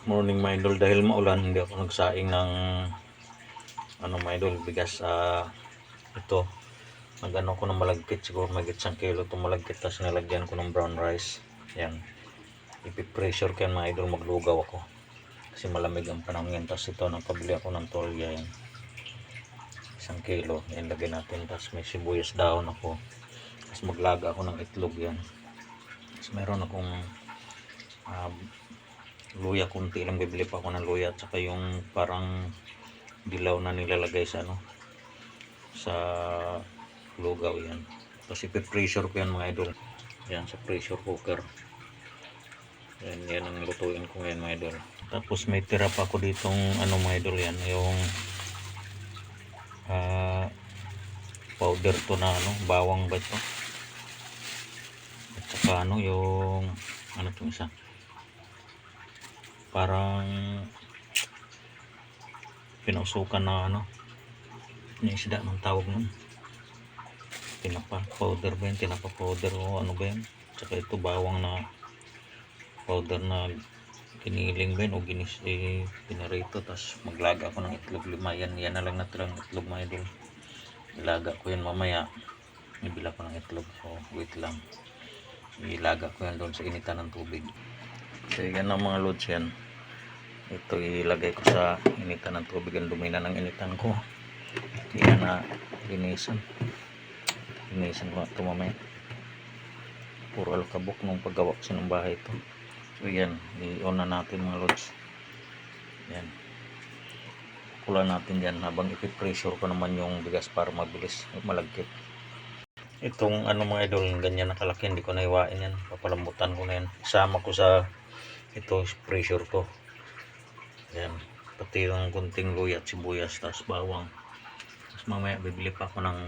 Morning mga idol, dahil maulan hindi ako nagsaing ng mga idol, bigas. Ito nagano ko ng malagkit, siguro may 1 kilo itong malagkit, tapos nilagyan ko ng brown rice. Yan, ipipressure ko yan mga idol, maglugaw ako kasi malamig ang panahon yan. Tapos ito nakabili ako ng tolya, yan 1 kilo, yan lagyan natin. Tapos may sibuyas daon ako, tapos maglaga ako ng itlog yan. Tapos meron akong luya, kunti lang, bibili pa ako ng luya at saka yung parang dilaw na nilalagay sa sa lugaw yan. Tapos ipipressure ko yan mga idol, yan sa pressure cooker. Yan ang lutuin ko ngayon mga idol. Tapos may tira pa ako ditong mga idol, yan yung powder to na bawang ba ito, at saka yung itong isa, parang pinausukan na yung isda ng tawag nun, tinapa powder ba yun, tinapa powder o ano ba yun. Tsaka ito bawang na powder na kiniling ba yun o pinarito. Tapos maglaga ako ng itlog 5, yan na lang natirang itlog mga idol. Ilaga ko yan mamaya, ibila ko ng itlog, so wait lang, ilaga ko yan doon sa initan ng tubig. So yan ang mga loads yan, ito ilagay ko sa initan ng tubig. Ang dumi na ng initan ko, hindi na linisan ko ito mamaya, puro alkabok nung paggawa ko ng bahay ito. So yan, i-on na natin mga loads. Yan, kulan natin yan habang ipipressure ko naman yung bigas para mabilis malagkit. Itong mga idol, ganyan nakalaki, hindi ko na iwain yan, papalambutan ko na yan, isama ko sa ito pressure ko. Yan, pati yung kunting luya at sibuyas, tapos bawang. Tapos mamaya bibili pa ako ng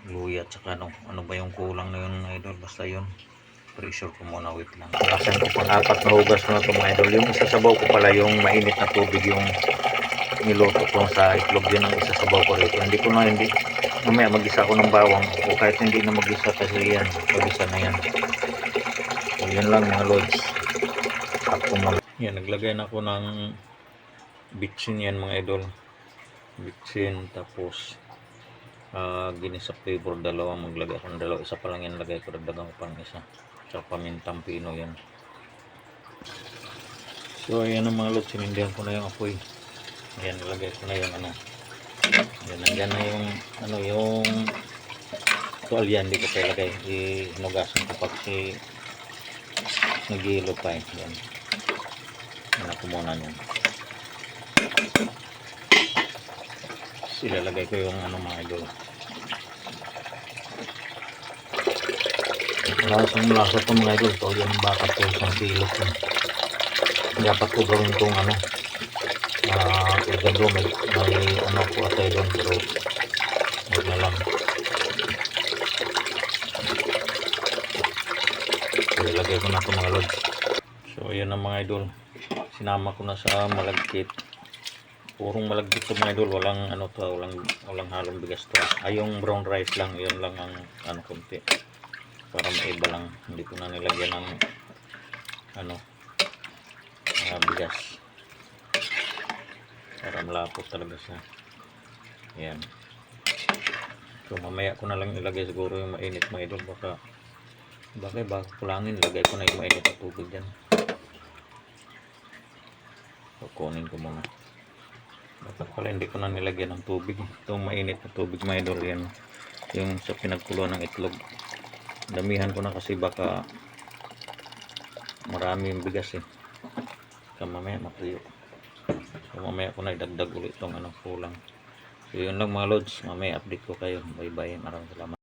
luya at saka ano ba yung kulang na yun idol, basta yun pressure ko muna, wait lang. Lasan ko pang 4 na hugas ko na ito mga idol. Yung isasabaw ko pala yung mainit na tubig, yung niluto ko sa itlog, yun ang isasabaw ko rito. Hindi mamaya mag-isa ko ng bawang, o kahit hindi na mag-isa kasi yan, pag-isa na yan. So yun lang mga lods, ako muna yan. Naglagay na ako ng bitsin yan mga idol, bitsin, tapos ginisa flavor, dalawa, maglagay ako ng dalawa, isa pa lang yan lagay ko, dagdagan ko pang isa, sa pamintang pino yan. So ayan ang mga lods, sinindihan ko na yung apoy. Ayan, nilagay ko na yung ayan, nandiyan na yung yung tuwalya, hindi ko pa ilagay, hinugasan ko pa kasi nagihilo pa eh. Yan, ako muna yan. Ilalagay ko yung mga idol. Lasa ito mga idol, ito yan ang bakit ko, 1 kilo ko. Dapat ko gawin itong igado, may po atay doon, pero huwag na lang. So ilagay ko na ito mga lods. So ayan ang mga idol, sinama ko na sa malagkit, purong malagkit ito mga idol, walang walang halong bigas to. Yung brown rice lang, yun lang ang konti, para maiba lang. Hindi ko na nilagyan ng bigas, para malapot talaga siya. Yan, so mamaya ko na lang ilagay siguro yung mainit mga idol, baka kulangin, lagay ko na yung mainit na tubig dyan. So kunin ko muna, dapat pala hindi ko na nilagyan ng tubig, itong mainit na tubig mga idol, yan yung sa pinagkuluan ng itlog. Damihan ko na kasi baka marami yung bigas eh, mamaya matuyo. So mamaya ko na idagdag ulit itong kulang. So yun lang mga lods, mamaya update ko kayo. Bye bye, maraming salamat.